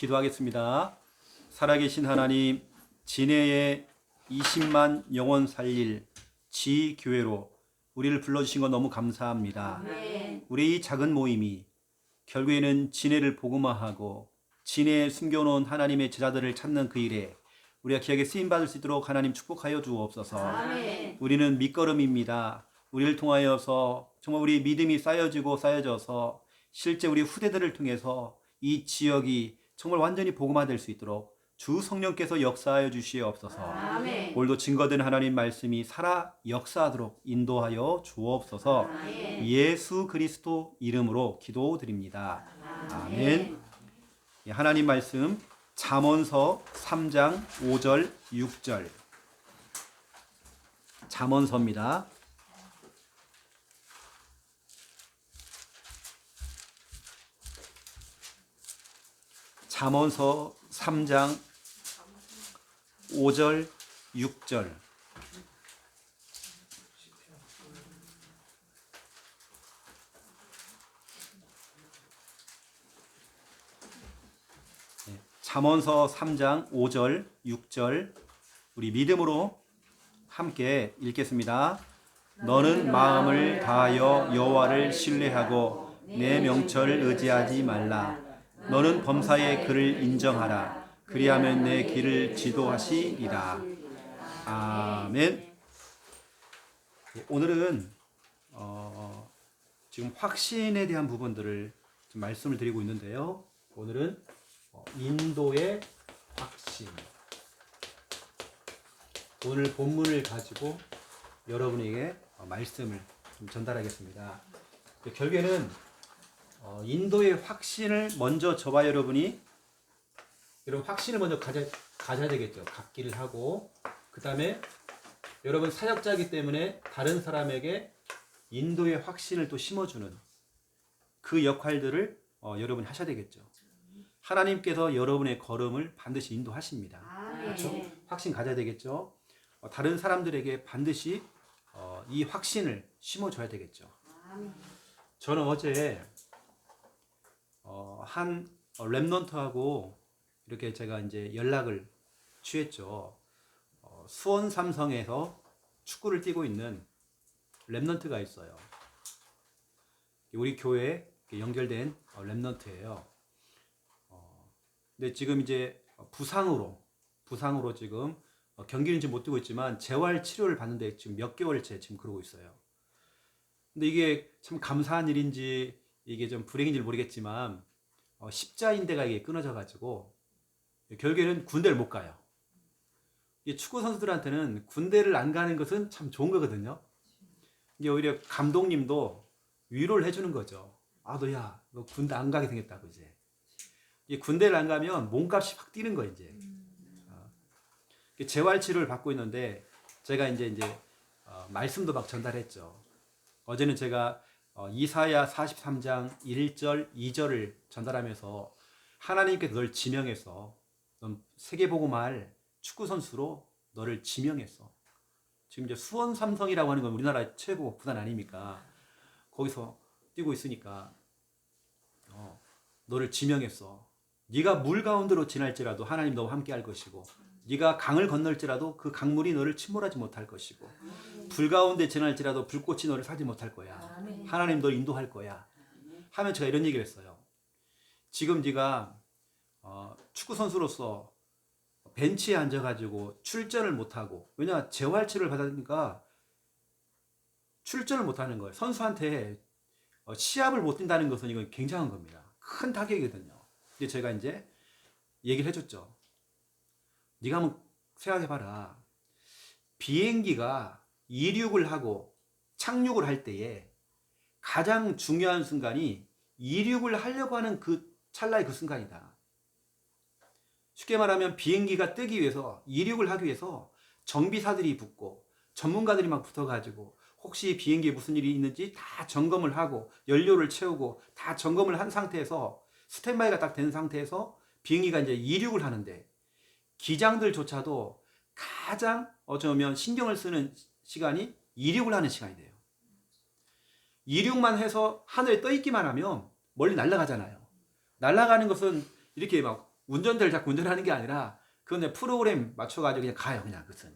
기도하겠습니다. 살아계신 하나님, 진해의 20만 영혼 살릴 지교회로 우리를 불러주신 거 너무 감사합니다. 아멘. 우리 이 작은 모임이 결국에는 진해를 복음화하고 진해에 숨겨놓은 하나님의 제자들을 찾는 그 일에 우리가 귀하게 쓰임받을 수 있도록 하나님 축복하여 주옵소서. 아멘. 우리는 밑거름입니다. 우리를 통하여서 정말 우리 믿음이 쌓여지고 쌓여져서 실제 우리 후대들을 통해서 이 지역이 정말 완전히 복음화될 수 있도록 주 성령께서 역사하여 주시옵소서. 아멘. 오늘도 증거된 하나님 말씀이 살아 역사하도록 인도하여 주옵소서. 아멘. 예수 그리스도 이름으로 기도드립니다. 아멘. 하나님 말씀 잠언서 3장 5절 6절 잠언서입니다. 잠언서 3장 5절 6절 잠언서 3장 5절 6절 우리 믿음으로 함께 읽겠습니다. 너는 마음을 다하여 여호와를 신뢰하고 내 명철을 의지하지 말라. 너는 범사의 그를 인정하라. 그리하면 내 길을 지도하시리라. 아멘. 오늘은 지금 확신에 대한 부분들을 좀 말씀을 드리고 있는데요. 오늘은 인도의 확신. 오늘 본문을 가지고 여러분에게 말씀을 좀 전달하겠습니다. 결국에는 인도의 확신을 먼저 저와 여러분이 여러분 확신을 먼저 가져야 되겠죠. 갖기를 하고 그 다음에 여러분 사역자이기 때문에 다른 사람에게 인도의 확신을 또 심어주는 그 역할들을 여러분이 하셔야 되겠죠. 하나님께서 여러분의 걸음을 반드시 인도하십니다. 그렇죠? 확신 가져야 되겠죠. 다른 사람들에게 반드시 이 확신을 심어줘야 되겠죠. 저는 어제 한 랩넌트하고 이렇게 제가 이제 연락을 취했죠. 수원 삼성에서 축구를 뛰고 있는 랩넌트가 있어요. 우리 교회에 연결된 랩넌트예요. 근데 지금 이제 부상으로 지금 경기는 지금 못 뛰고 있지만 재활 치료를 받는데 지금 몇 개월째 지금 그러고 있어요. 근데 이게 참 감사한 일인지 이게 좀 불행인지 모르겠지만 십자인대가 이게 끊어져 가지고 결국에는 군대를 못 가요. 이 축구 선수들한테는 군대를 안 가는 것은 참 좋은 거거든요. 이게 오히려 감독님도 위로를 해주는 거죠. 아, 너 군대 안 가게 생겼다고 이제. 이 군대를 안 가면 몸값이 확 뛰는 거 이제. 재활 치료를 받고 있는데 제가 이제 말씀도 막 전달했죠. 어제는 제가 이사야 43장 1절 2절을 전달하면서 하나님께서 널 지명해서 넌 세계복음할 축구 선수로 너를 지명했어. 지금 이제 수원 삼성이라고 하는 건 우리나라 최고 구단 아닙니까? 거기서 뛰고 있으니까 너를 지명했어. 네가 물 가운데로 지날지라도 하나님 너와 함께 할 것이고 네가 강을 건널지라도 그 강물이 너를 침몰하지 못할 것이고 불 가운데 지날지라도 불꽃이 너를 사지 못할 거야. 하나님 너를 인도할 거야. 하면 제가 이런 얘기를 했어요. 지금 네가 축구 선수로서 벤치에 앉아가지고 출전을 못하고 왜냐 재활치료를 받으니까 출전을 못하는 거예요. 선수한테 시합을 못 뛴다는 것은 이건 굉장한 겁니다. 큰 타격이거든요. 근데 제가 이제 얘기를 해줬죠. 네가 한번 생각해봐라. 비행기가 이륙을 하고 착륙을 할 때에 가장 중요한 순간이 이륙을 하려고 하는 그 찰나의 그 순간이다. 쉽게 말하면 비행기가 뜨기 위해서 이륙을 하기 위해서 정비사들이 붙고 전문가들이 막 붙어가지고 혹시 비행기에 무슨 일이 있는지 다 점검을 하고 연료를 채우고 다 점검을 한 상태에서 스탠바이가 딱 된 상태에서 비행기가 이제 이륙을 하는데 기장들조차도 가장 어쩌면 신경을 쓰는 시간이 이륙을 하는 시간이 돼요. 이륙만 해서 하늘에 떠 있기만 하면 멀리 날아가잖아요. 날아가는 것은 이렇게 막 운전대를 자꾸 운전하는 게 아니라 그건 그냥 프로그램 맞춰가지고 그냥 가요. 그냥 그것은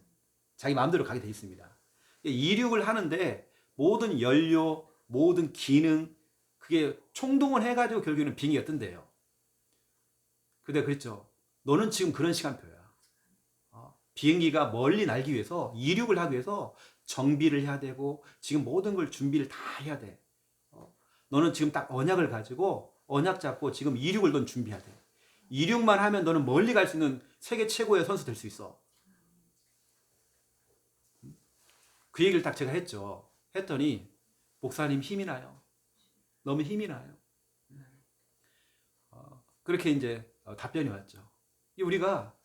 자기 마음대로 가게 돼 있습니다. 이륙을 하는데 모든 연료, 모든 기능 그게 총동원 해가지고 결국에는 비행기가 뜬대요. 근데 그랬죠. 너는 지금 그런 시간표야. 비행기가 멀리 날기 위해서 이륙을 하기 위해서 정비를 해야 되고 지금 모든 걸 준비를 다 해야 돼. 너는 지금 딱 언약을 가지고 언약 잡고 지금 이륙을 넌 준비해야 돼. 이륙만 하면 너는 멀리 갈 수 있는 세계 최고의 선수 될 수 있어. 그 얘기를 딱 제가 했죠. 했더니 목사님 힘이 나요. 너무 힘이 나요. 그렇게 이제 답변이 왔죠. 우리가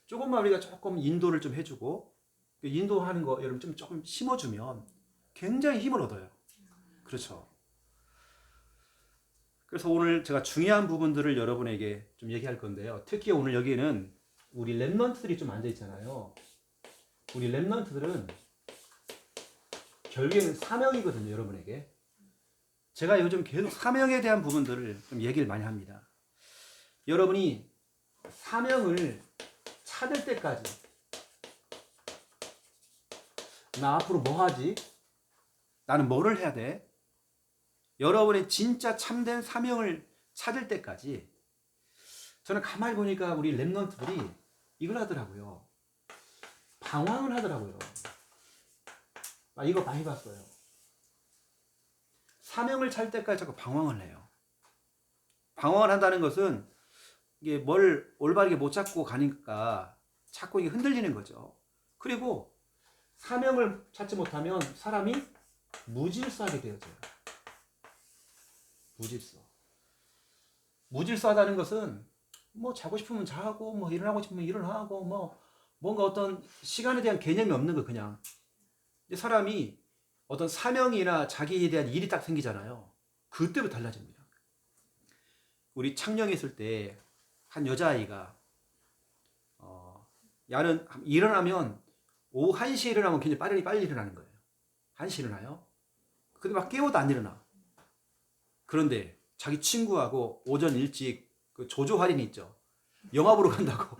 조금 인도를 좀 해주고 인도하는 거 여러분 좀 조금 심어주면 굉장히 힘을 얻어요. 그렇죠. 그래서 오늘 제가 중요한 부분들을 여러분에게 좀 얘기할 건데요. 특히 오늘 여기에는 우리 랩런트들이 좀 앉아 있잖아요. 우리 랩런트들은 결국에는 사명이거든요, 여러분에게. 제가 요즘 계속 사명에 대한 부분들을 좀 얘기를 많이 합니다. 여러분이 사명을 찾을 때까지 나 앞으로 뭐 하지? 나는 뭐를 해야 돼? 여러분의 진짜 참된 사명을 찾을 때까지 저는 가만히 보니까 우리 랩런트들이 이걸 하더라고요. 방황을 하더라고요. 이거 많이 봤어요. 사명을 찾을 때까지 자꾸 방황을 해요. 방황을 한다는 것은 이게 뭘 올바르게 못 찾고 가니까 자꾸 이게 흔들리는 거죠. 그리고 사명을 찾지 못하면 사람이 무질서하게 되어져요. 무질서하다는 것은 뭐 자고 싶으면 자고 뭐 일어나고 싶으면 일어나고 뭐 뭔가 어떤 시간에 대한 개념이 없는 거 그냥. 사람이 어떤 사명이나 자기에 대한 일이 딱 생기잖아요. 그때부터 달라집니다. 우리 창녕에 있을 때 한 여자아이가 야는 일어나면 오후 1시에 일어나면 굉장히 빨리 일어나는 거예요. 1시에 일어나요. 근데 막 깨워도 안 일어나. 그런데 자기 친구하고 오전 일찍 그 조조 할인이 있죠. 영화 보러 간다고.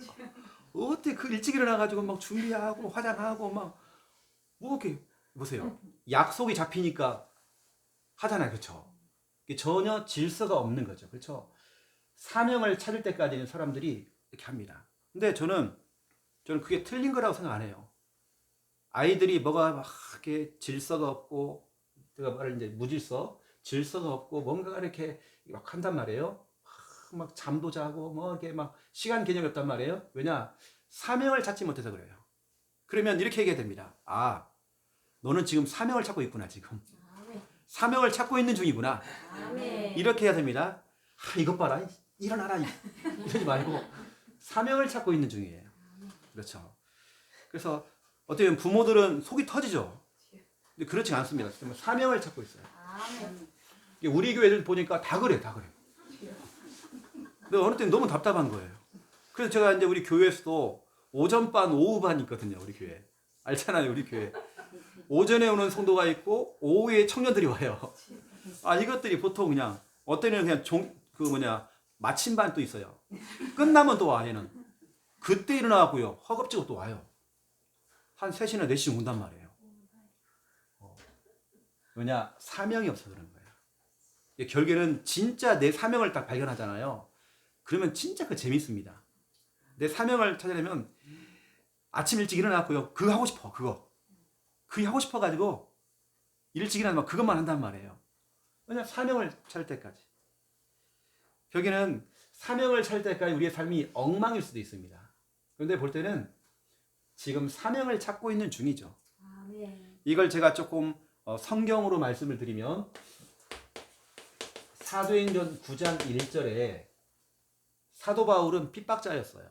어떻게 그 일찍 일어나가지고 막 준비하고 화장하고 막 뭐 이렇게 보세요. 약속이 잡히니까 하잖아요. 그렇죠? 전혀 질서가 없는 거죠. 그렇죠? 사명을 찾을 때까지는 사람들이 이렇게 합니다. 근데 저는 그게 틀린 거라고 생각 안 해요. 아이들이 뭐가 막 이렇게 질서가 없고 제가 말하는 이제 무질서, 질서가 없고 뭔가 이렇게 막 한단 말이에요. 막 잠도 자고 뭐 이렇게 막 시간 개념이 없단 말이에요. 왜냐? 사명을 찾지 못해서 그래요. 그러면 이렇게 얘기해야 됩니다. 너는 지금 사명을 찾고 있구나 지금. 사명을 찾고 있는 중이구나. 이렇게 해야 됩니다. 이것 봐라. 일어나라. 이러지 말고 사명을 찾고 있는 중이에요. 그렇죠. 그래서 어떻게 보면 부모들은 속이 터지죠. 근데 그렇지 않습니다. 사명을 찾고 있어요. 우리 교회들 보니까 다 그래. 근데 어느 때는 너무 답답한 거예요. 그래서 제가 이제 우리 교회에서도 오전반, 오후반 있거든요. 우리 교회. 알잖아요, 우리 교회. 오전에 오는 성도가 있고 오후에 청년들이 와요. 이것들이 보통 그냥 어떤 애는 그냥 마침반 또 있어요. 끝나면 또 와 얘는. 그때 일어나고요. 허겁지겁 또 와요. 한 3시나 4시 온단 말이에요. 왜냐? 사명이 없어서 그런 거예요. 결국에는 진짜 내 사명을 딱 발견하잖아요. 그러면 진짜 재밌습니다. 내 사명을 찾으려면 아침 일찍 일어나고요. 그거 하고 싶어. 그게 하고 싶어가지고 일찍 일어나면 그것만 한단 말이에요. 왜냐? 사명을 찾을 때까지. 결국에는 사명을 찾을 때까지 우리의 삶이 엉망일 수도 있습니다. 그런데 볼 때는 지금 사명을 찾고 있는 중이죠. 이걸 제가 조금 성경으로 말씀을 드리면 사도행전 9장 1절에 사도 바울은 핍박자였어요.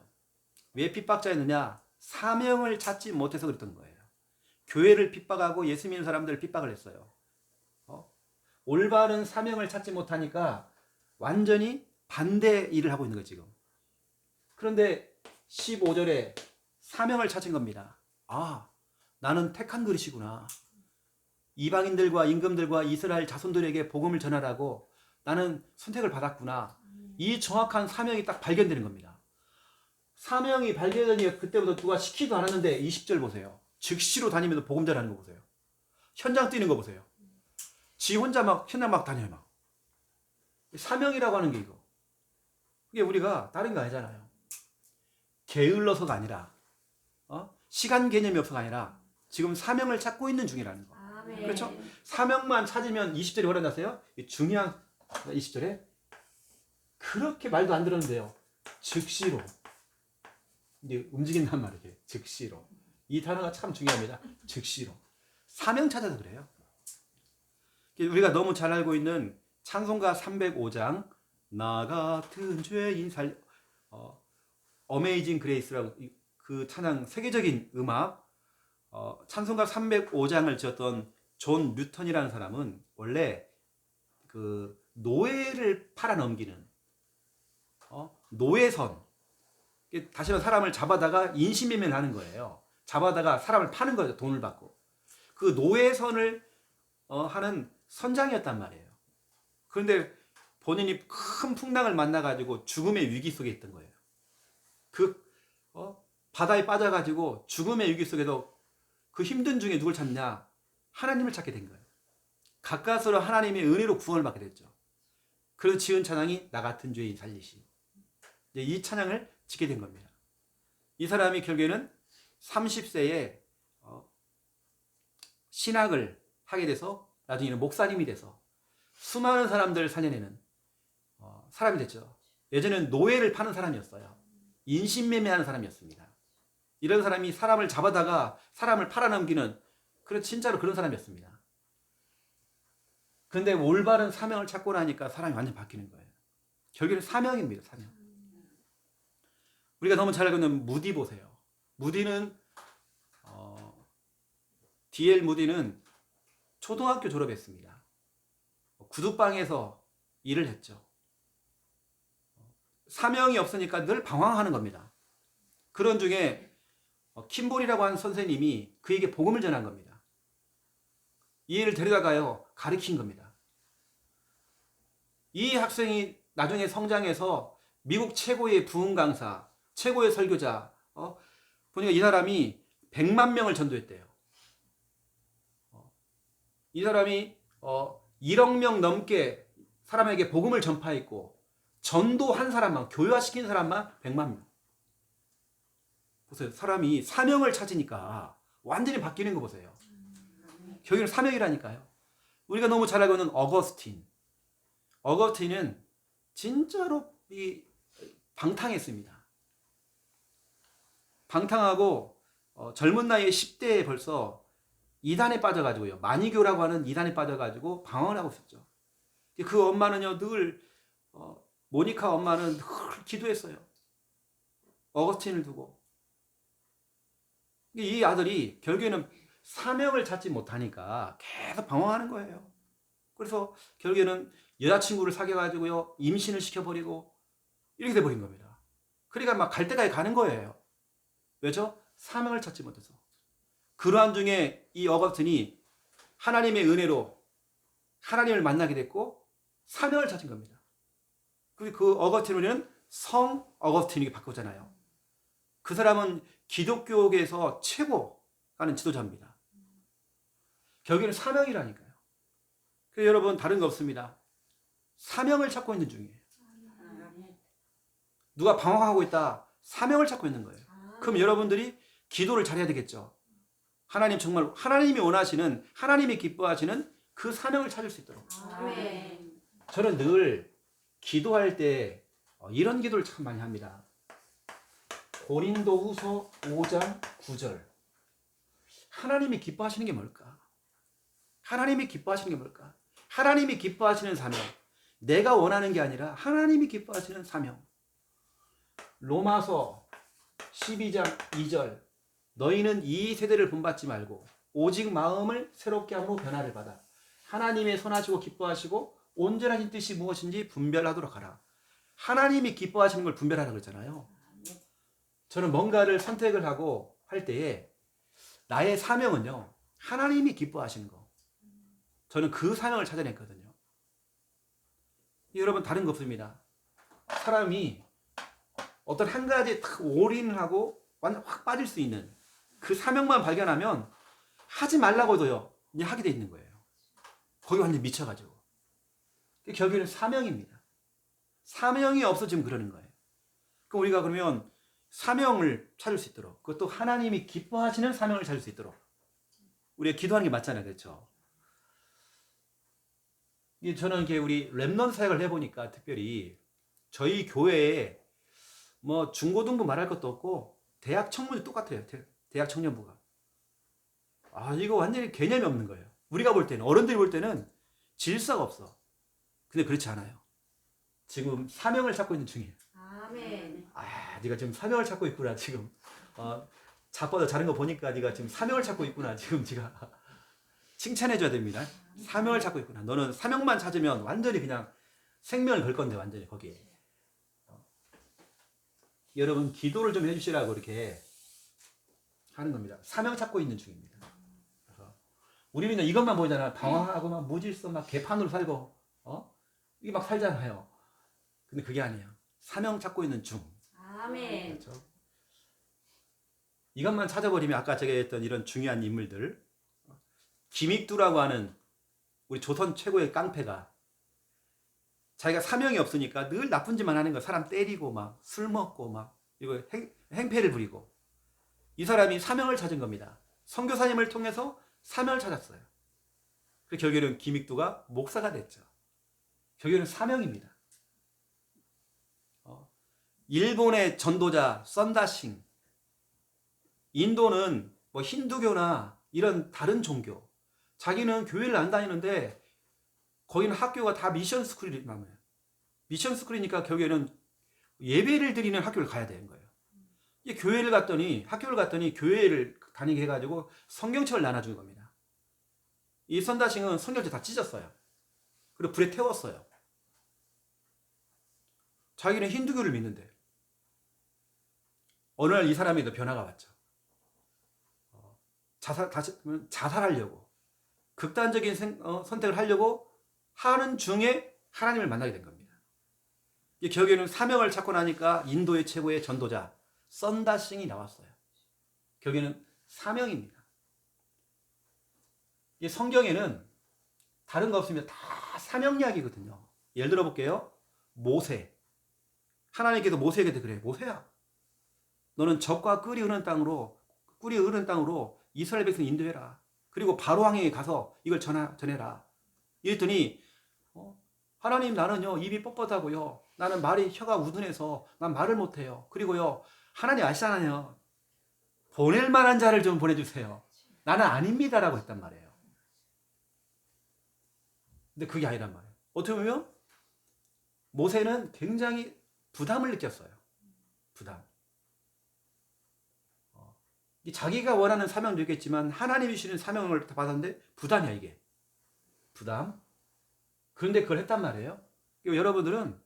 왜 핍박자였느냐? 사명을 찾지 못해서 그랬던 거예요. 교회를 핍박하고 예수 믿는 사람들을 핍박을 했어요. 올바른 사명을 찾지 못하니까 완전히 반대 일을 하고 있는 거예요, 지금. 그런데 15절에 사명을 찾은 겁니다. 나는 택한 그릇이구나. 이방인들과 임금들과 이스라엘 자손들에게 복음을 전하라고 나는 선택을 받았구나. 이 정확한 사명이 딱 발견되는 겁니다. 사명이 발견되니 그때부터 누가 시키지도 않았는데 20절 보세요. 즉시로 다니면서 복음 전하는 거 보세요. 현장 뛰는 거 보세요. 지 혼자 막 현장 막 다녀요. 막. 사명이라고 하는 게 이거. 이게 우리가 다른 거 아니잖아요. 게을러서가 아니라 시간 개념이 없어가 아니라 지금 사명을 찾고 있는 중이라는 거. 아멘. 그렇죠? 사명만 찾으면 20절에 뭐라 났어요? 중요한 20절에 그렇게 말도 안 들었는데요. 즉시로 이제 움직인단 말이에요. 즉시로. 이 단어가 참 중요합니다. 즉시로. 사명 찾아서 그래요. 우리가 너무 잘 알고 있는 찬송가 305장 나 같은 죄인 어메이징 그레이스라고 그 찬양 세계적인 음악 찬송가 305장을 지었던 존 뉴턴이라는 사람은 원래 그 노예를 팔아넘기는 노예선 다시 말해 사람을 잡아다가 인신매매를 하는 거예요. 잡아다가 사람을 파는 거죠. 돈을 받고. 그 노예선을 하는 선장이었단 말이에요. 그런데 본인이 큰 풍랑을 만나가지고 죽음의 위기 속에 있던 거예요. 그 바다에 빠져가지고 죽음의 위기 속에도 그 힘든 중에 누굴 찾냐? 하나님을 찾게 된 거예요. 가까스로 하나님의 은혜로 구원을 받게 됐죠. 그래서 지은 찬양이 나 같은 죄인 살리시. 이 찬양을 짓게 된 겁니다. 이 사람이 결국에는 30세에 신학을 하게 돼서 나중에는 목사님이 돼서 수많은 사람들을 살려내는 사람이 됐죠. 예전에는 노예를 파는 사람이었어요. 인신매매하는 사람이었습니다. 이런 사람이 사람을 잡아다가 사람을 팔아넘기는 진짜로 그런 사람이었습니다. 그런데 올바른 사명을 찾고 나니까 사람이 완전 바뀌는 거예요. 결국에는 사명입니다. 사명. 우리가 너무 잘 알고 있는 무디 보세요. 무디는 D.L. 무디는 초등학교 졸업했습니다. 구두방에서 일을 했죠. 사명이 없으니까 늘 방황하는 겁니다. 그런 중에 킴볼이라고 하는 선생님이 그에게 복음을 전한 겁니다. 이 애를 데려다가요 가르친 겁니다. 이 학생이 나중에 성장해서 미국 최고의 부흥 강사, 최고의 설교자, 보니까 이 사람이 100만 명을 전도했대요. 이 사람이 1억 명 넘게 사람에게 복음을 전파했고 전도한 사람만, 교화시킨 사람만 100만 명. 보세요. 사람이 사명을 찾으니까 완전히 바뀌는 거 보세요. 결국은 사명이라니까요. 우리가 너무 잘 알고 있는 어거스틴. 어거스틴은 진짜로 방탕했습니다. 방탕하고 젊은 나이에 10대에 벌써 이단에 빠져가지고요. 마니교라고 하는 이단에 빠져가지고 방황을 하고 있었죠. 그 엄마는요 늘 모니카 엄마는 늘 기도했어요. 어거스틴을 두고. 이 아들이 결국에는 사명을 찾지 못하니까 계속 방황하는 거예요. 그래서 결국에는 여자친구를 사귀어가지고요 임신을 시켜버리고 이렇게 돼버린 겁니다. 그러니까 막 갈 때까지 가는 거예요. 왜죠? 사명을 찾지 못해서. 그러한 중에 이 어거스틴이 하나님의 은혜로 하나님을 만나게 됐고 사명을 찾은 겁니다. 그 어거스틴은 성 어거스틴이 바꾸잖아요. 그 사람은 기독교계에서 최고 하는 지도자입니다. 결국에는 사명이라니까요. 그래서 여러분 다른 거 없습니다. 사명을 찾고 있는 중이에요. 누가 방황하고 있다. 사명을 찾고 있는 거예요. 그럼 여러분들이 기도를 잘해야 되겠죠. 하나님 정말 하나님이 원하시는 하나님이 기뻐하시는 그 사명을 찾을 수 있도록. 저는 늘 기도할 때 이런 기도를 참 많이 합니다. 고린도후서 5장 9절. 하나님이 기뻐하시는 게 뭘까? 하나님이 기뻐하시는 게 뭘까? 하나님이 기뻐하시는 사명. 내가 원하는 게 아니라 하나님이 기뻐하시는 사명. 로마서 12장 2절. 너희는 이 세대를 본받지 말고 오직 마음을 새롭게 함으로 변화를 받아 하나님의 선하시고 기뻐하시고 온전하신 뜻이 무엇인지 분별하도록 하라. 하나님이 기뻐하시는 걸 분별하라고 그랬잖아요. 저는 뭔가를 선택을 하고 할 때에 나의 사명은요 하나님이 기뻐하시는 거. 저는 그 사명을 찾아냈거든요. 여러분 다른 거 없습니다. 사람이 어떤 한 가지에 탁 올인하고 완전 확 빠질 수 있는 그 사명만 발견하면 하지 말라고도요 이제 하게 돼 있는 거예요. 거기 완전 미쳐가지고. 결국에는 사명입니다. 사명이 없어지면 그러는 거예요. 그럼 우리가 그러면 사명을 찾을 수 있도록, 그것도 하나님이 기뻐하시는 사명을 찾을 수 있도록 우리가 기도하는 게 맞잖아요. 그렇죠? 저는 이렇게 우리 렘넌트 사역을 해보니까 특별히 저희 교회에 뭐 중고등부 말할 것도 없고 대학 청문이 똑같아요. 대학 청년부가. 이거 완전히 개념이 없는 거예요. 우리가 볼 때는, 어른들이 볼 때는 질서가 없어. 근데 그렇지 않아요. 지금 사명을 찾고 있는 중이에요. 아멘. 네가 지금 사명을 찾고 있구나. 지금 자빠져 자는 거 보니까 네가 지금 사명을 찾고 있구나. 지금 제가 칭찬해줘야 됩니다. 사명을 찾고 있구나. 너는 사명만 찾으면 완전히 그냥 생명을 걸 건데 완전히 거기에. 여러분 기도를 좀 해주시라고 이렇게 하는 겁니다. 사명 찾고 있는 중입니다. 그래서 우리는 이것만 보잖아. 방황하고 막 무질서 막 개판으로 살고 이게 막 살잖아요. 근데 그게 아니에요. 사명 찾고 있는 중. 아멘. 그렇죠? 이것만 찾아버리면 아까 제가 했던 이런 중요한 인물들, 김익두라고 하는 우리 조선 최고의 깡패가 자기가 사명이 없으니까 늘 나쁜 짓만 하는 거, 사람 때리고 막 술 먹고 막 이거 행패를 부리고, 이 사람이 사명을 찾은 겁니다. 선교사님을 통해서 사명을 찾았어요. 그 결국에는 김익두가 목사가 됐죠. 결국에는 사명입니다. 일본의 전도자 썬다싱, 인도는 뭐 힌두교나 이런 다른 종교, 자기는 교회를 안 다니는데 거기는 학교가 다 미션 스쿨이 남아요. 미션 스쿨이니까 결국에는 예배를 드리는 학교를 가야 되는 거예요. 이제 학교를 갔더니 교회를 다니게 해가지고 성경책을 나눠준 겁니다. 이 썬다싱은 성경책 다 찢었어요. 그리고 불에 태웠어요. 자기는 힌두교를 믿는데 어느 날 이 사람이 변화가 왔죠. 자살하려고 극단적인 선택을 하려고 하는 중에 하나님을 만나게 된 겁니다. 결국에는 사명을 찾고 나니까 인도의 최고의 전도자 썬다싱이 나왔어요. 결국에는 사명입니다. 이 성경에는 다른 거 없으면 다 사명 이야기거든요. 예를 들어 볼게요. 모세. 하나님께서 모세에게 그래. 모세야, 너는 적과 꿀이 흐르는 땅으로 이스라엘 백성 인도해라. 그리고 바로 왕에게 가서 이걸 전해라. 이랬더니 하나님, 나는요 입이 뻣뻣하고요, 나는 혀가 우둔해서 난 말을 못해요. 그리고요 하나님 아시잖아요, 보낼 만한 자를 좀 보내주세요. 나는 아닙니다라고 했단 말이에요. 근데 그게 아니란 말이에요. 어떻게 보면 모세는 굉장히 부담을 느꼈어요. 부담. 자기가 원하는 사명도 있겠지만 하나님이 주시는 사명을 받았는데 부담이야, 이게. 부담. 그런데 그걸 했단 말이에요. 여러분들은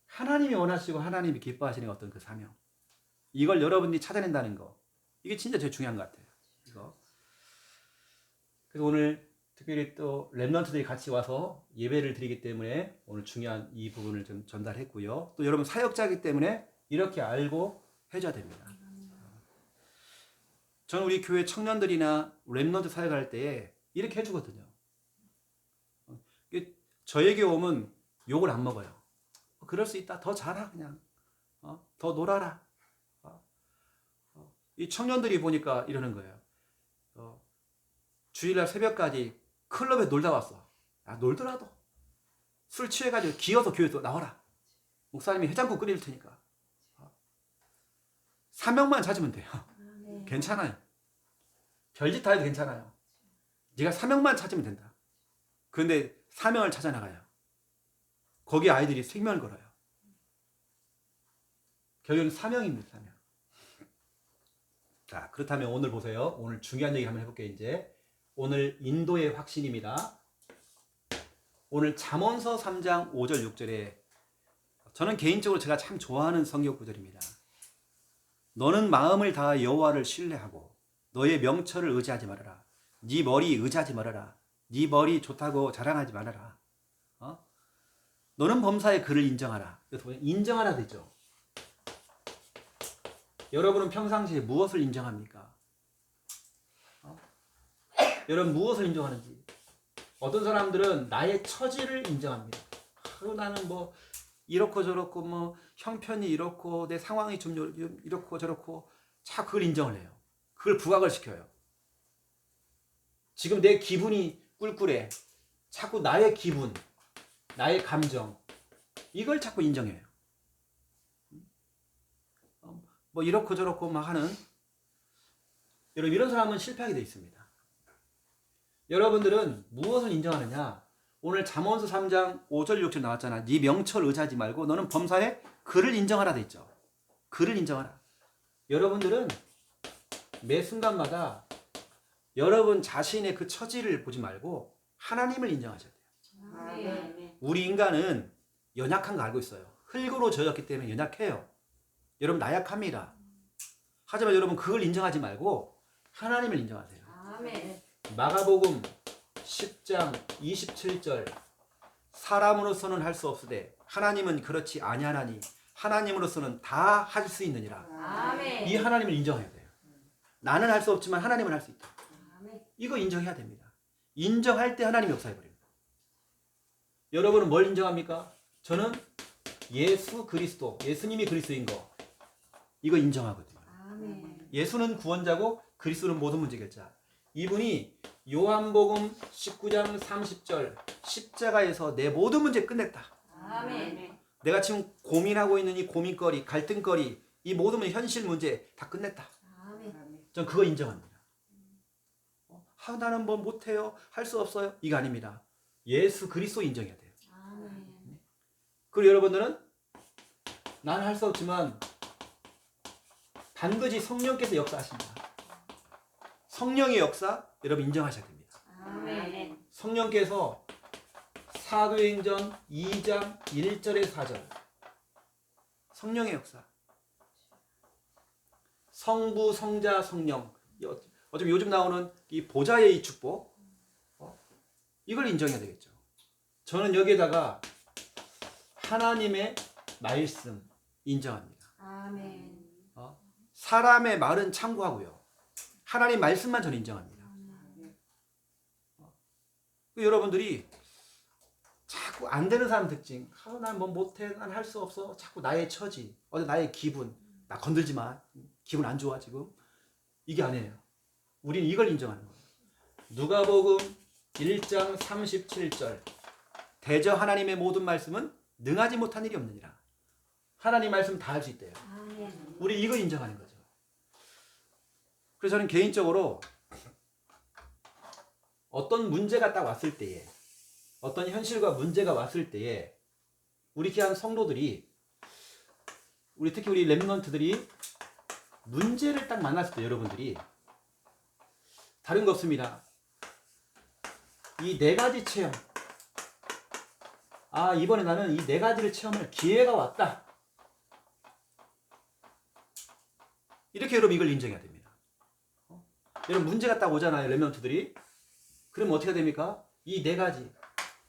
하나님이 원하시고 하나님이 기뻐하시는 어떤 그 사명, 이걸 여러분이 찾아낸다는 거, 이게 진짜 제일 중요한 것 같아요. 이거. 그래서 오늘 특별히 또 렘넌트들이 같이 와서 예배를 드리기 때문에 오늘 중요한 이 부분을 좀 전달했고요. 또 여러분 사역자이기 때문에 이렇게 알고 해줘야 됩니다. 저는 우리 교회 청년들이나 렘넌트 사역할 때 이렇게 해주거든요. 저에게 오면 욕을 안 먹어요. 그럴 수 있다. 더 자라, 그냥. 더 놀아라. 이 청년들이 보니까 이러는 거예요. 주일날 새벽까지 클럽에 놀다 왔어. 놀더라도 술 취해가지고 기어서 교회에 나와라. 목사님이 해장국 끓일 테니까. 사명만 찾으면 돼요. 괜찮아요. 별짓 다 해도 괜찮아요. 네가 사명만 찾으면 된다. 그런데 사명을 찾아 나가요. 거기에 아이들이 생명을 걸어요. 결국은 사명입니다. 사명. 자, 그렇다면 오늘 보세요. 오늘 중요한 얘기 한번 해볼게요. 이제 오늘 인도의 확신입니다. 오늘 잠언서 3장 5절 6절에 저는 개인적으로 제가 참 좋아하는 성경 구절입니다. 너는 마음을 다하 여호와를 신뢰하고 너의 명철을 의지하지 말아라. 네 머리 의지하지 말아라. 네 머리 좋다고 자랑하지 말아라. 너는 범사의 그를 인정하라. 인정하라 되죠. 여러분은 평상시에 무엇을 인정합니까? 여러분 무엇을 인정하는지. 어떤 사람들은 나의 처지를 인정합니다. 나는 뭐 이렇고 저렇고 뭐 형편이 이렇고 내 상황이 좀 이렇고 저렇고 자꾸 그걸 인정을 해요. 그걸 부각을 시켜요. 지금 내 기분이 꿀꿀해. 자꾸 나의 기분, 나의 감정 이걸 자꾸 인정해요. 뭐 이렇고 저렇고 막 하는 여러분 이런 사람은 실패하게 돼 있습니다. 여러분들은 무엇을 인정하느냐? 오늘 잠언서 3장 5절 6절 나왔잖아. 네 명철 의지하지 말고 너는 범사에 그를 인정하라 돼 있죠. 그를 인정하라. 여러분들은 매 순간마다 여러분 자신의 그 처지를 보지 말고 하나님을 인정하셔야 돼요. 아멘. 우리 인간은 연약한 거 알고 있어요. 흙으로 져졌기 때문에 연약해요. 여러분 나약합니다. 하지만 여러분 그걸 인정하지 말고 하나님을 인정하세요. 아멘. 마가복음 10장 27절 사람으로서는 할 수 없으되 하나님은 그렇지 아니하나니 하나님으로서는 다 할 수 있느니라. 아멘. 이 하나님을 인정해야 돼요. 나는 할 수 없지만 하나님은 할 수 있다. 아멘. 이거 인정해야 됩니다. 인정할 때 하나님이 역사해버립니다. 여러분은 뭘 인정합니까? 저는 예수 그리스도, 예수님이 그리스도인 거 이거 인정하거든요. 아멘. 예수는 구원자고 그리스도는 모든 문제 해결자. 이분이 요한복음 19장 30절 십자가에서 내 모든 문제 끝냈다. 아멘. 내가 지금 고민하고 있는 이 고민거리, 갈등거리, 이 모든 현실 문제 다 끝냈다. 아멘. 전 그거 인정합니다. 나는 뭐 못해요, 할 수 없어요. 이거 아닙니다. 예수 그리스도 인정해야 돼요. 아멘. 그리고 여러분들은 나는 할 수 없지만 반드시 성령께서 역사하신다. 성령의 역사 여러분 인정하셔야 됩니다. 아멘. 성령께서 사도행전 2장 1절에 4절 성령의 역사 성부 성자 성령 어차피 요즘 나오는 이 보좌의 이 축복 이걸 인정해야 되겠죠. 저는 여기에다가 하나님의 말씀 인정합니다. 아멘. 사람의 말은 참고하고요. 하나님 말씀만 저는 인정합니다. 여러분들이 자꾸 안 되는 사람 특징, 난 뭐 못해, 난 할 수 없어, 자꾸 나의 처지, 나의 기분, 나 건들지 마, 기분 안 좋아 지금, 이게 아니에요. 우리는 이걸 인정하는 거예요. 누가복음 1장 37절 대저 하나님의 모든 말씀은 능하지 못한 일이 없느니라. 하나님 말씀 다 할 수 있대요. 아멘. 우리 이거 인정하는 거죠. 그래서 저는 개인적으로 어떤 문제가 딱 왔을 때에 어떤 현실과 문제가 왔을 때에 우리 귀한 성도들이 특히 우리 렘넌트들이 문제를 딱 만났을 때 여러분들이 다른 거 없습니다. 이 네 가지 체험 이번에 나는 이 네 가지를 체험할 기회가 왔다. 이렇게 여러분 이걸 인정해야 됩니다. 여러분 문제가 딱 오잖아요. 렘넌트들이. 그러면 어떻게 됩니까? 이 네 가지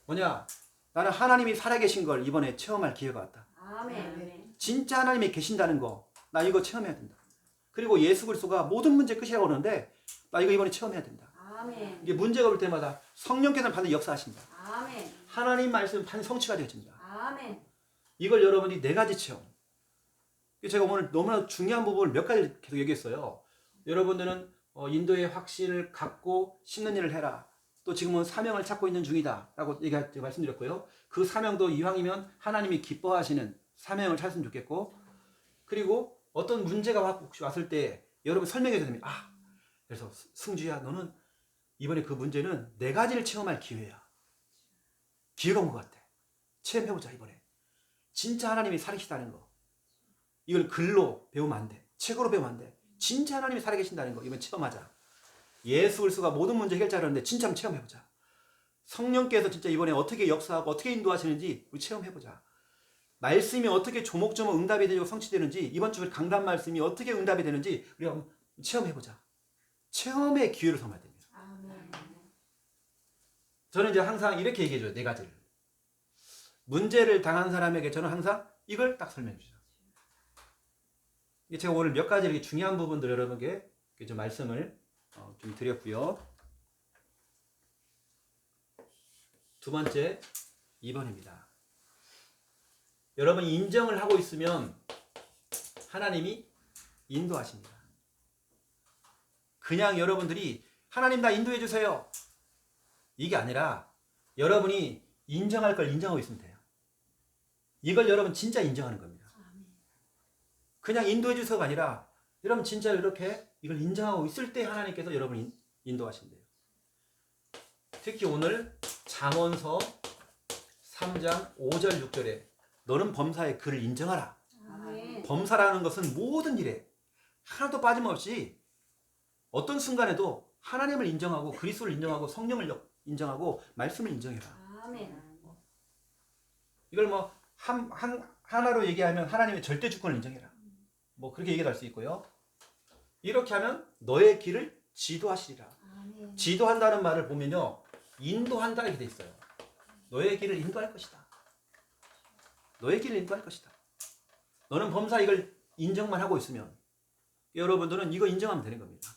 뭐냐? 나는 하나님이 살아계신 걸 이번에 체험할 기회가 왔다. 아멘. 진짜 하나님이 계신다는 거 나 이거 체험해야 된다. 그리고 예수 그리스도가 모든 문제 끝이라고 그러는데 나 이거 이번에 체험해야 된다. 아멘. 이게 문제가 올 때마다 성령께서는 반드시 역사하신다. 아멘. 하나님 말씀 반드시 성취가 되어진다. 아멘. 이걸 여러분이 네 가지 체험. 제가 오늘 너무나 중요한 부분을 몇 가지 계속 얘기했어요. 여러분들은 인도의 확신을 갖고 심는 일을 해라. 또 지금은 사명을 찾고 있는 중이다 라고 말씀드렸고요. 그 사명도 이왕이면 하나님이 기뻐하시는 사명을 찾으면 좋겠고, 그리고 어떤 문제가 혹시 왔을 때 여러분 설명해 줘야 됩니다. 그래서 승주야, 너는 이번에 그 문제는 네 가지를 체험할 기회야. 기회가 온 것 같아. 체험해보자. 이번에 진짜 하나님이 살아계시다는 거, 이걸 글로 배우면 안 돼. 책으로 배우면 안 돼. 진짜 하나님이 살아계신다는 거 이번 체험하자. 예수 그리스도가 모든 문제 해결자라는데 진짜 한번 체험해보자. 성령께서 진짜 이번에 어떻게 역사하고 어떻게 인도하시는지 우리 체험해보자. 말씀이 어떻게 조목조목 응답이 되고 성취되는지, 이번 주 강단 말씀이 어떻게 응답이 되는지 우리가 한번 체험해보자. 체험의 기회를 삼아야 됩니다. 아멘. 저는 이제 항상 이렇게 얘기해줘요. 네 가지를. 문제를 당한 사람에게 저는 항상 이걸 딱 설명해 주죠. 이게 제가 오늘 몇 가지 이렇게 중요한 부분들 여러분께 좀 말씀을 좀 드렸고요. 두 번째 2번입니다. 여러분이 인정을 하고 있으면 하나님이 인도하십니다. 그냥 여러분들이 하나님 나 인도해 주세요. 이게 아니라 여러분이 인정할 걸 인정하고 있으면 돼요. 이걸 여러분 진짜 인정하는 겁니다. 그냥 인도해 주세요가 아니라 여러분 진짜 이렇게 이걸 인정하고 있을 때 하나님께서 여러분 인도하신대요. 특히 오늘 잠언서 3장 5절 6절에 너는 범사의 그를 인정하라. 아멘. 범사라는 것은 모든 일에 하나도 빠짐없이 어떤 순간에도 하나님을 인정하고 그리스도를 인정하고 성령을 인정하고 말씀을 인정해라. 아멘. 이걸 뭐 하나로 얘기하면 하나님의 절대 주권을 인정해라. 뭐 그렇게 얘기할 수 있고요. 이렇게 하면 너의 길을 지도하시리라. 아멘. 지도한다는 말을 보면요. 인도한다 이렇게 돼 있어요. 너의 길을 인도할 것이다. 너의 길을 인도할 것이다. 너는 범사 이걸 인정만 하고 있으면 여러분들은 이거 인정하면 되는 겁니다.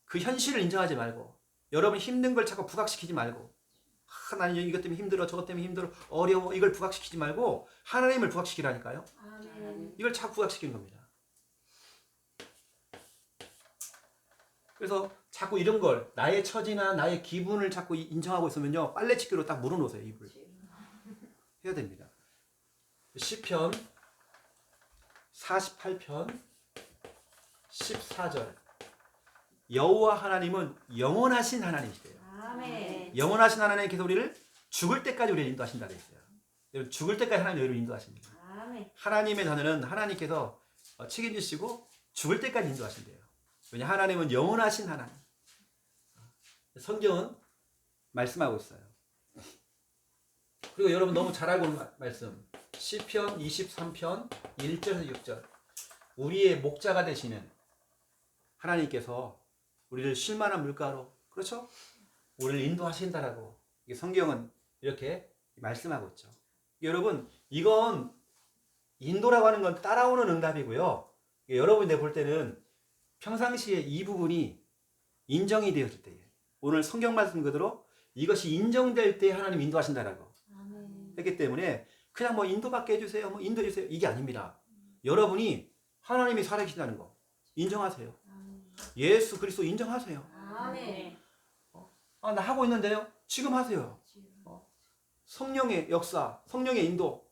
그 현실을 인정하지 말고 여러분 힘든 걸 자꾸 부각시키지 말고 나는 이것 때문에 힘들어 저것 때문에 힘들어 어려워 이걸 부각시키지 말고 하나님을 부각시키라니까요. 아멘. 이걸 자꾸 부각시키는 겁니다. 그래서 자꾸 이런 걸 나의 처지나 나의 기분을 자꾸 인정하고 있으면요 빨래집게로 딱 물어놓으세요. 입을 해야 됩니다. 시편 48편 14절 여호와 하나님은 영원하신 하나님이시대요. 아멘. 영원하신 하나님께서 우리를 죽을 때까지 우리를 인도하신다 그랬어요. 여러분 죽을 때까지 하나님 우리를 인도하십니다. 아멘. 하나님의 자녀는 하나님께서 책임지시고 죽을 때까지 인도하신대요. 왜냐 하나님은 영원하신 하나님. 성경은 말씀하고 있어요. 그리고 여러분 너무 잘 알고 있는 말씀 시편 23편 1절에서 6절 우리의 목자가 되시는 하나님께서 우리를 쉴만한 물가로 그렇죠? 우리를 인도하신다라고 성경은 이렇게 말씀하고 있죠. 여러분 이건 인도라고 하는 건 따라오는 응답이고요. 여러분이 내 볼 때는 평상시에 이 부분이 인정이 되었을 때에 오늘 성경 말씀 그대로 이것이 인정될 때 하나님 인도하신다라고 아멘. 했기 때문에 그냥 뭐 인도받게 해주세요. 뭐 인도해 주세요. 이게 아닙니다. 여러분이 하나님이 살아계신다는 거 인정하세요. 예수 그리스도 인정하세요. 아멘. 아, 나 하고 있는데요. 지금 하세요. 성령의 역사, 성령의 인도,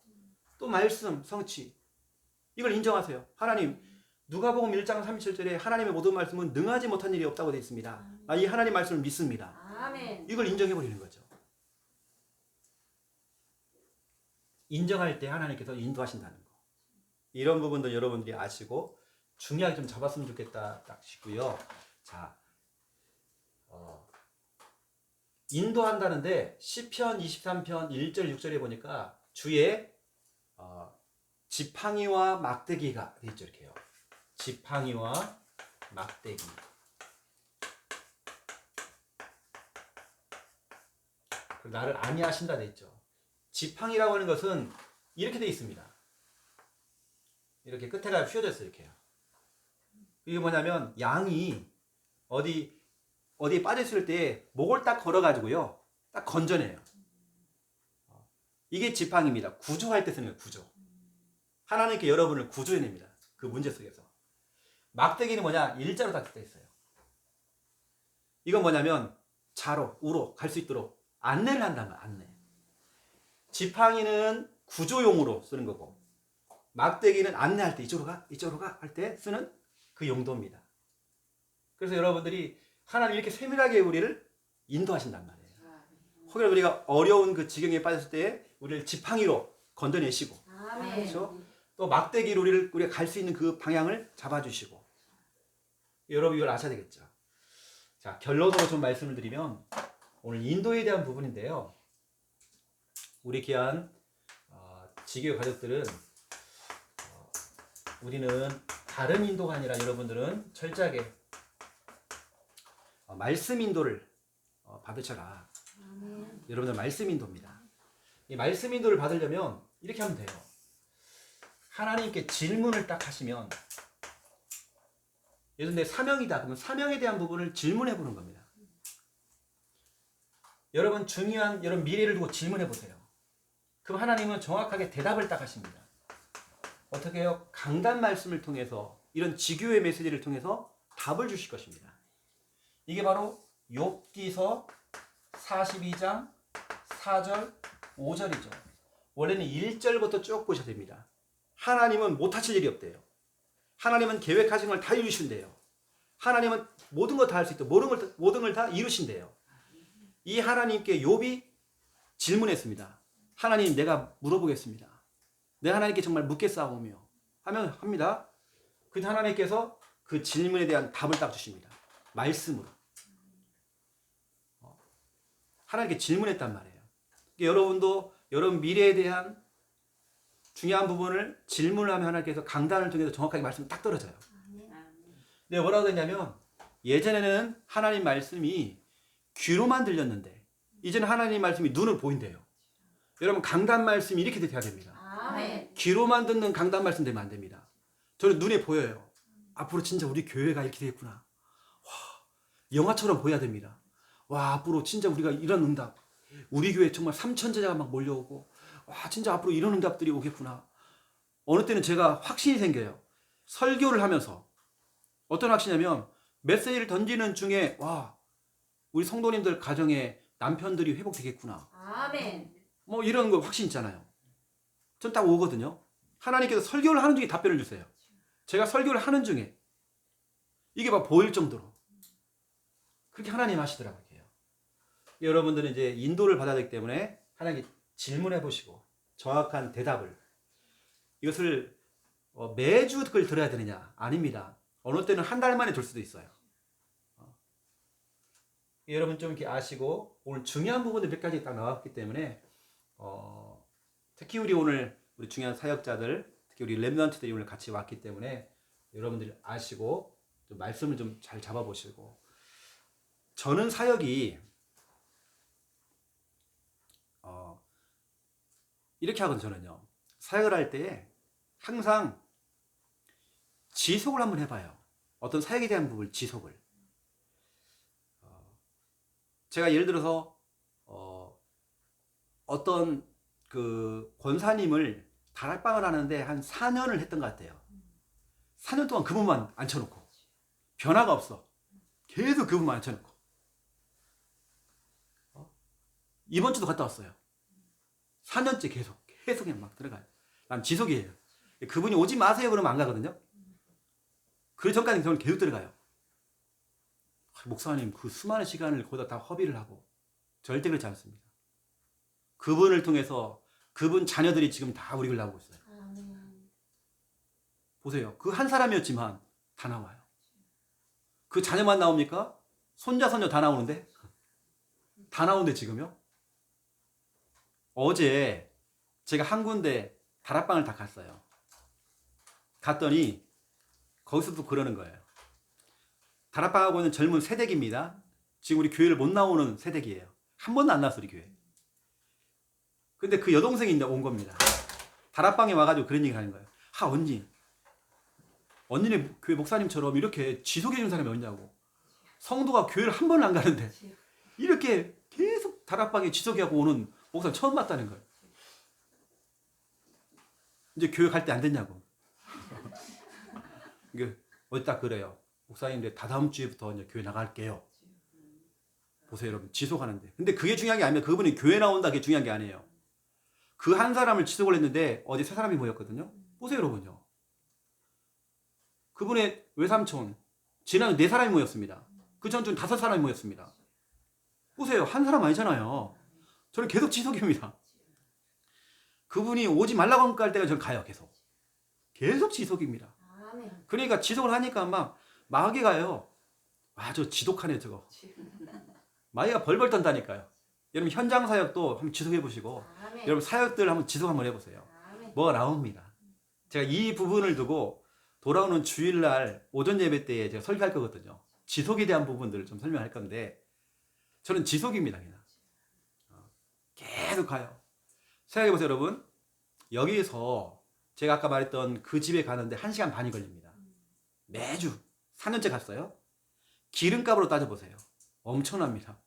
또 말씀, 성취 이걸 인정하세요. 하나님 누가복음 1장 37절에 하나님의 모든 말씀은 능하지 못한 일이 없다고 되어 있습니다. 나 이 하나님 말씀을 믿습니다. 아멘. 이걸 인정해버리는 거죠. 인정할 때 하나님께서 인도하신다는 거. 이런 부분도 여러분들이 아시고 중요하게 좀 잡았으면 좋겠다 딱 싶고요. 자, 인도한다는데 시편 23편 1절 6절에 보니까 주에 지팡이와 막대기가 돼 있죠. 이렇게요. 지팡이와 막대기. 나를 안위하신다 돼 있죠. 지팡이라고 하는 것은 이렇게 돼 있습니다. 이렇게 끝에가 휘어졌어요. 이렇게요. 이게 뭐냐면 양이 어디에 빠졌을 때 목을 딱 걸어가지고요. 딱 건져내요. 이게 지팡이입니다. 구조할 때 쓰는 거예요. 구조. 하나님께 여러분을 구조해냅니다. 그 문제 속에서. 막대기는 뭐냐? 일자로 딱 돼 있어요. 이건 뭐냐면 좌로 우로 갈 수 있도록 안내를 한다면 안내. 지팡이는 구조용으로 쓰는 거고 막대기는 안내할 때 이쪽으로 가 할 때 쓰는 그 용도입니다. 그래서 여러분들이 하나님 이렇게 세밀하게 우리를 인도하신단 말이에요. 혹여나 우리가 어려운 그 지경에 빠졌을 때 우리를 지팡이로 건져내시고 아멘. 그렇죠? 또 막대기로 우리가 갈 수 있는 그 방향을 잡아주시고 여러분 이걸 아셔야 되겠죠. 자 결론으로 좀 말씀을 드리면 오늘 인도에 대한 부분인데요. 우리 귀한 지교 가족들은 우리는 다른 인도가 아니라 여러분들은 철저하게 말씀 인도를 받으셔라. 아멘. 여러분들 말씀 인도입니다. 이 말씀 인도를 받으려면 이렇게 하면 돼요. 하나님께 질문을 딱 하시면 예를 들어 내 사명이다. 그러면 사명에 대한 부분을 질문해 보는 겁니다. 여러분 중요한 여러분 미래를 두고 질문해 보세요. 그럼 하나님은 정확하게 대답을 딱 하십니다. 어떻게 해요? 강단 말씀을 통해서 이런 지교의 메시지를 통해서 답을 주실 것입니다. 이게 바로 욥기서 42장 4절 5절이죠. 원래는 1절부터 쭉 보셔야 됩니다. 하나님은 못하실 일이 없대요. 하나님은 계획하신 걸 다 이루신대요. 하나님은 모든 걸 다 할 수 있대요. 모든 걸 다 이루신대요. 이 하나님께 욥이 질문했습니다. 하나님, 내가 물어보겠습니다. 내가 하나님께 정말 묻겠사오며 하면 합니다. 그 하나님께서 그 질문에 대한 답을 딱 주십니다. 말씀으로. 하나님께 질문했단 말이에요. 여러분도 여러분 미래에 대한 중요한 부분을 질문을 하면 하나님께서 강단을 통해서 정확하게 말씀이 딱 떨어져요. 근데 뭐라고 했냐면 예전에는 하나님 말씀이 귀로만 들렸는데 이제는 하나님 말씀이 눈으로 보인대요. 여러분 강단 말씀이 이렇게 돼야 됩니다. 아멘. 귀로만 듣는 강단 말씀 되면 안 됩니다. 저는 눈에 보여요. 앞으로 진짜 우리 교회가 이렇게 되겠구나. 와, 영화처럼 보여야 됩니다. 와, 앞으로 진짜 우리가 이런 응답. 우리 교회 정말 3천 제자가 막 몰려오고 와, 진짜 앞으로 이런 응답들이 오겠구나. 어느 때는 제가 확신이 생겨요. 설교를 하면서 어떤 확신이냐면 메시지를 던지는 중에 와, 우리 성도님들 가정에 남편들이 회복되겠구나. 아멘. 뭐 이런 거 확신 있잖아요. 전 딱 오거든요. 하나님께서 설교를 하는 중에 답변을 주세요. 제가 설교를 하는 중에 이게 막 보일 정도로 그렇게 하나님 하시더라고요. 여러분들은 이제 인도를 받아야 되기 때문에 하나님께 질문해 보시고 정확한 대답을 이것을 매주 그걸 들어야 되느냐? 아닙니다. 어느 때는 한 달 만에 들 수도 있어요. 여러분 좀 이렇게 아시고 오늘 중요한 부분들 몇 가지 딱 나왔기 때문에 특히 우리 중요한 사역자들 특히 우리 렘넌트들이 오늘 같이 왔기 때문에 여러분들이 아시고 좀 말씀을 좀 잘 잡아보시고 저는 사역이 이렇게 하거든요. 저는요 사역을 할 때 항상 지속을 한번 해봐요. 어떤 사역에 대한 부분을 지속을 제가 예를 들어서 어떤 그 권사님을 다락방을 하는데 한 4년을 했던 것 같아요. 4년 동안 그분만 앉혀놓고 변화가 없어. 계속 그분만 앉혀놓고 이번 주도 갔다 왔어요. 4년째 계속 그냥 막 들어가요. 난 지속이에요. 그분이 오지 마세요 그러면 안 가거든요. 그 전까지 저는 계속 들어가요. 목사님 그 수많은 시간을 거기다 다 허비를 하고 절대 그렇지 않습니다. 그분을 통해서 그분 자녀들이 지금 다 우리 교회를 나오고 있어요. 보세요. 그 한 사람이었지만 다 나와요. 그 자녀만 나옵니까? 손자 손녀 다 나오는데? 다 나오는데 지금요? 어제 제가 한 군데 다락방을 다 갔어요. 갔더니 거기서도 그러는 거예요. 다락방하고는 젊은 세대기입니다. 지금 우리 교회를 못 나오는 세대기예요. 한 번도 안 나왔어 우리 교회. 근데 그 여동생이 온 겁니다. 다락방에 와가지고 그런 얘기를 하는 거예요. 언니네 교회 목사님처럼 이렇게 지속해주는 사람이 어딨냐고. 성도가 교회를 한 번을 안 가는데 이렇게 계속 다락방에 지속하고 오는 목사님 처음 봤다는 거예요. 이제 교회 갈 때 안 됐냐고. 이게 어디 딱 그래요. 목사님들 다다음 주에부터 이제 교회 나갈게요. 보세요 여러분 지속하는데. 근데 그게 중요한 게 아니면 그분이 교회 나온다 그게 중요한 게 아니에요. 그 한 사람을 지속을 했는데 어제 세 사람이 모였거든요. 보세요 여러분요. 그분의 외삼촌 지난해 네 사람이 모였습니다. 그 전주는 5사람이 모였습니다. 보세요 한 사람 아니잖아요. 저는 계속 지속입니다. 그분이 오지 말라고 할 때가 저는 가요. 계속 지속입니다. 그러니까 지속을 하니까 막 마귀가요. 저 지독하네 저거. 마귀가 벌벌 떤다니까요. 여러분 현장 사역도 한번 지속해 보시고 여러분 사역들 한번 지속 한번 해보세요. 뭐가 나옵니다. 제가 이 부분을 두고 돌아오는 주일날 오전 예배 때에 제가 설교할 거거든요. 지속에 대한 부분들을 좀 설명할 건데 저는 지속입니다. 그냥 계속 가요. 생각해 보세요 여러분. 여기에서 제가 아까 말했던 그 집에 가는데 1시간 반이 걸립니다. 매주 4년째 갔어요. 기름값으로 따져보세요. 엄청납니다.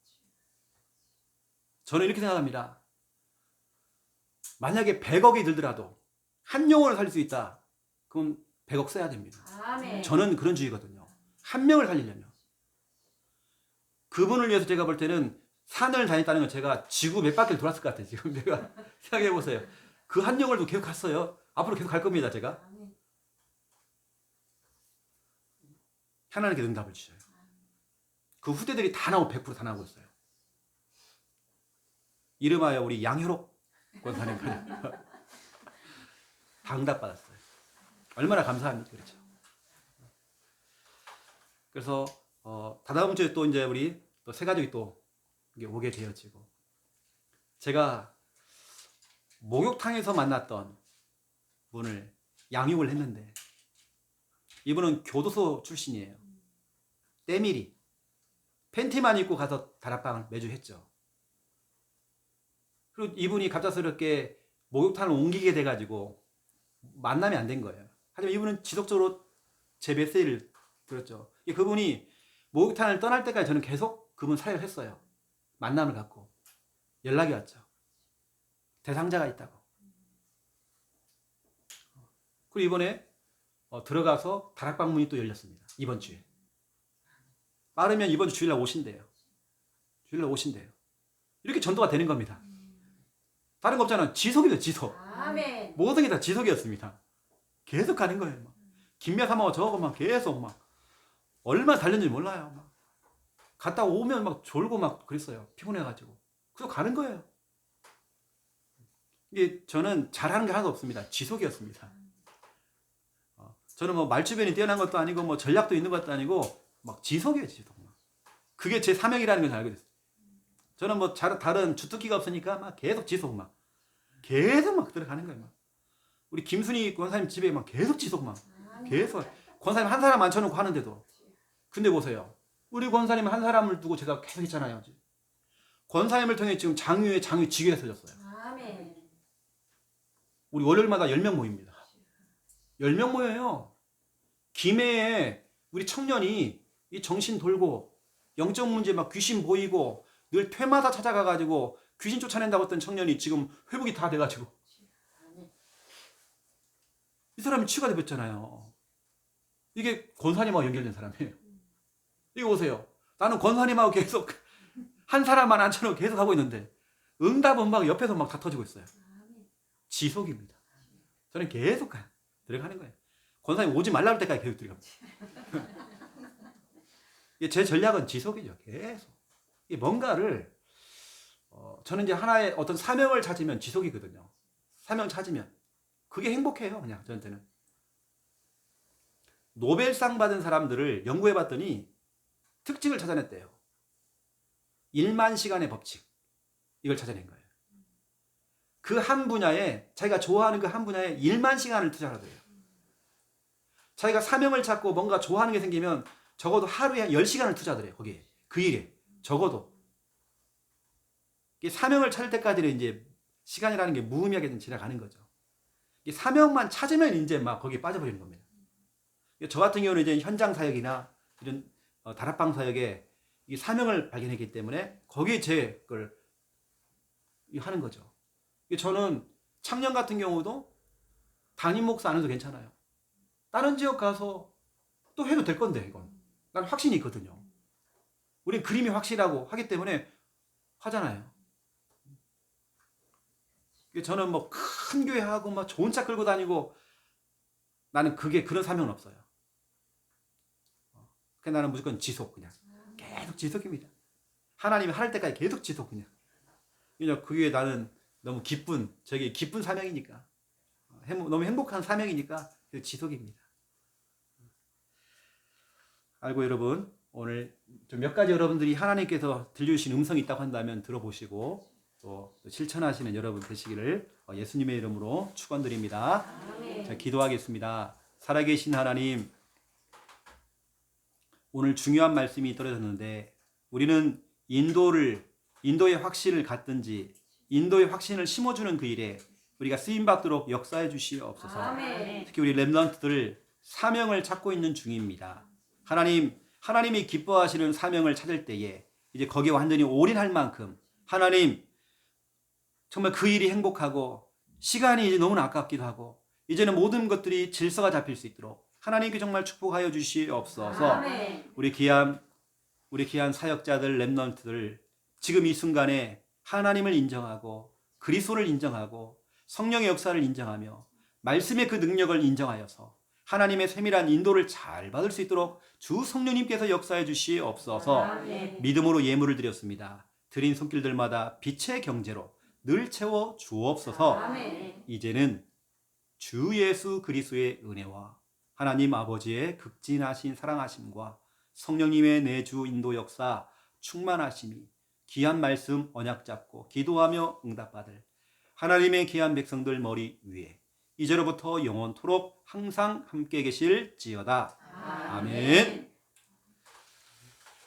저는 이렇게 생각합니다. 만약에 100억이 들더라도 한 영혼을 살릴 수 있다. 그럼 100억 써야 됩니다. 아멘. 저는 그런 주의거든요. 한 명을 살리려면. 그분을 위해서 제가 볼 때는 산을 다녔다는 건 제가 지구 몇 바퀴를 돌았을 것 같아요. 지금 제가 생각해 보세요. 그 한 영혼도 계속 갔어요. 앞으로 계속 갈 겁니다. 제가. 아멘. 하나님께 응답을 주셔요. 그 후대들이 다 나오고 100% 다 나오고 있어요. 이름하여 우리 양효록 권사님까지 다 응답받았어요. 얼마나 감사합니까? 그렇죠. 그래서 다다음 주에 또 이제 우리 또 새 가족이 또 오게 되어지고, 제가 목욕탕에서 만났던 분을 양육을 했는데, 이분은 교도소 출신이에요. 때밀이 팬티만 입고 가서 다락방을 매주 했죠. 그리고 이분이 갑작스럽게 목욕탕을 옮기게 돼가지고 만남이 안 된 거예요. 하지만 이분은 지속적으로 제 메시지를 들었죠. 그분이 목욕탕을 떠날 때까지 저는 계속 그분 사역을 했어요. 만남을 갖고 연락이 왔죠. 대상자가 있다고. 그리고 이번에 들어가서 다락방 문이 또 열렸습니다. 이번 주에. 빠르면 이번 주 주일날 오신대요. 주일날 오신대요. 이렇게 전도가 되는 겁니다. 다른 거 없잖아요. 지속이죠, 지속. 아멘. 모든 게 다 지속이었습니다. 계속 가는 거예요. 막. 김매사마고 저거 막 계속 막 얼마나 달렸는지 몰라요. 막. 갔다 오면 막 졸고 막 그랬어요. 피곤해가지고. 그래서 가는 거예요. 이게 저는 잘하는 게 하나도 없습니다. 지속이었습니다. 저는 뭐 말주변이 뛰어난 것도 아니고 뭐 전략도 있는 것도 아니고 막 지속이에요, 지속. 그게 제 사명이라는 걸 알게 됐어요. 저는 뭐 다른 주특기가 없으니까 막 계속 지속 막 계속 막 들어가는 거예요. 막. 우리 김순희 권사님 집에 막 계속 지속 막 계속 권사님 한 사람 앉혀놓고 하는데도. 근데 보세요. 우리 권사님 한 사람을 두고 제가 계속 했잖아요. 권사님을 통해 지금 장유의 지교가 세졌어요. 아멘. 우리 월요일마다 10명 모입니다. 10명 모여요. 김해에 우리 청년이 이 정신 돌고 영적 문제 막 귀신 보이고 늘 퇴마다 찾아가가지고 귀신 쫓아낸다고 했던 청년이 지금 회복이 다 돼가지고 이 사람이 치유가 되었잖아요. 이게 권사님하고 연결된 사람이에요. 이거 보세요. 나는 권사님하고 계속 한 사람만 앉혀놓고 계속 하고 있는데 응답은 막 옆에서 막 다 터지고 있어요. 지속입니다. 저는 계속 가요. 들어가는 거예요. 권사님 오지 말라 할 때까지 계속 들어갑니다. 제 전략은 지속이죠. 계속. 뭔가를 저는 이제 하나의 어떤 사명을 찾으면 지속이거든요. 사명 찾으면 그게 행복해요. 그냥 저한테는. 노벨상 받은 사람들을 연구해봤더니 특징을 찾아냈대요. 1만 시간의 법칙. 이걸 찾아낸 거예요. 그 한 분야에 자기가 좋아하는 그 한 분야에 1만 시간을 투자하더래요. 자기가 사명을 찾고 뭔가 좋아하는 게 생기면 적어도 하루에 10시간을 투자하더래요. 거기에. 그 일에. 적어도. 사명을 찾을 때까지는 이제 시간이라는 게 무의미하게 지나가는 거죠. 사명만 찾으면 이제 막 거기에 빠져버리는 겁니다. 저 같은 경우는 이제 현장 사역이나 이런 다락방 사역에 이 사명을 발견했기 때문에 거기에 제 걸 하는 거죠. 저는 청년 같은 경우도 담임 목사 안 해도 괜찮아요. 다른 지역 가서 또 해도 될 건데 이건. 난 확신이 있거든요. 우린 그림이 확실하고 하기 때문에 하잖아요. 저는 뭐 큰 교회 하고 막 좋은 차 끌고 다니고 나는 그런 사명은 없어요. 그냥 나는 무조건 지속 그냥. 계속 지속입니다. 하나님이 할 때까지 계속 지속 그냥. 그게 나는 너무 저게 기쁜 사명이니까. 너무 행복한 사명이니까 지속입니다. 알고 여러분, 오늘 좀 몇 가지 여러분들이 하나님께서 들려주신 음성이 있다고 한다면 들어보시고 또 실천하시는 여러분 되시기를 예수님의 이름으로 축원드립니다. 자, 기도하겠습니다. 살아계신 하나님, 오늘 중요한 말씀이 떨어졌는데 우리는 인도의 확신을 갖든지 인도의 확신을 심어주는 그 일에 우리가 쓰임받도록 역사해 주시옵소서. 아멘. 특히 우리 렘넌트들 사명을 찾고 있는 중입니다. 하나님이 기뻐하시는 사명을 찾을 때에 이제 거기에 완전히 올인할 만큼 하나님 정말 그 일이 행복하고 시간이 이제 너무 아깝기도 하고 이제는 모든 것들이 질서가 잡힐 수 있도록 하나님께 정말 축복하여 주시옵소서. 아멘. 우리 귀한 사역자들 렘넌트들 지금 이 순간에 하나님을 인정하고 그리스도를 인정하고 성령의 역사를 인정하며 말씀의 그 능력을 인정하여서 하나님의 세밀한 인도를 잘 받을 수 있도록 주 성령님께서 역사해 주시옵소서. 아멘. 믿음으로 예물을 드렸습니다. 드린 손길들마다 빛의 경제로 늘 채워 주옵소서. 아멘. 이제는 주 예수 그리스도의 은혜와 하나님 아버지의 극진하신 사랑하심과 성령님의 내주 인도 역사 충만하심이 귀한 말씀 언약 잡고 기도하며 응답받을 하나님의 귀한 백성들 머리 위에 이제로부터 영원토록 항상 함께 계실지어다. 아멘.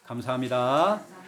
감사합니다.